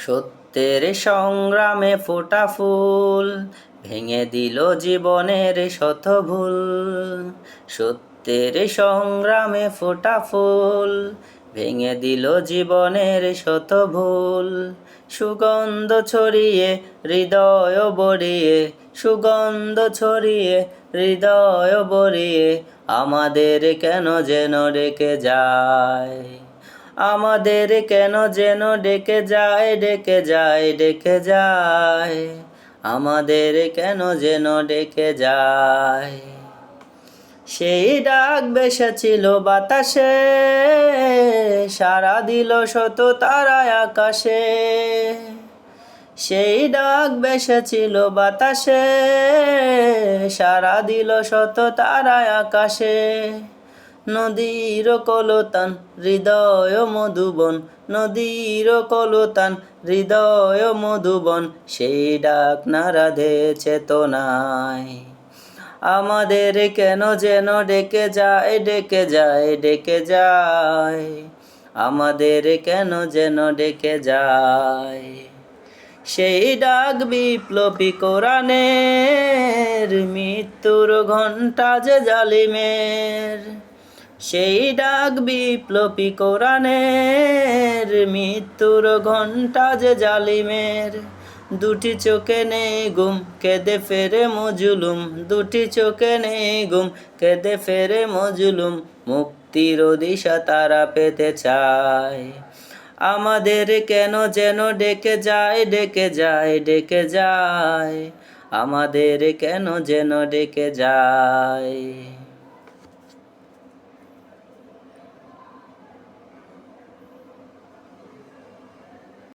সত্যের সংগ্রামে ফোটা ফুল ভেঙে দিল জীবনের শত ভুল। সত্যের সংগ্রামে ফোটা ফুল ভেঙে দিল জীবনের শত ভুল। সুগন্ধ ছড়িয়ে হৃদয় বড়িয়ে, সুগন্ধ ছড়িয়ে হৃদয় বড়িয়ে আমাদের কেন যেন ডেকে যায়। আমাদের কেন যেন ডেকে যায়, ডেকে যায়, ডেকে যায়। আমাদের কেন যেন ডেকে যায়। সেই ডাক ভেসেছিল বাতাসে, সাড়া দিল শত তারায় আকাশে। সেই ডাক ভেসেছিল বাতাসে, সাড়া দিল শত তারায় আকাশে। নদীর কলতান হৃদয় মধুবন, নদীর কলতান হৃদয় মধুবন, সেই ডাক নাড়া দে চেতনায়। আমাদের কেন যেন ডেকে যায়, ডেকে যায়, ডেকে যায়। আমাদের কেন যেন ডেকে যায়। সেই ডাক বিপ্লবী কোরআনের, মৃত্যুর ঘণ্টা যে জালিমের। সেই ডাক বিপ্লবী কোরআনের, মৃত্যুর ঘণ্টা যে জালিমের। দুটি চোখে নেই ঘুম, কেঁদে ফেরে মজলুম, দুটি চোখে নেই ঘুম, কেঁদে ফেরে মজলুম। মুক্তির দিশা তারা পেতে চায়। আমাদের কেন যেন ডেকে যায়, ডেকে যায়, ডেকে যায়। আমাদের কেন যেন ডেকে যায়।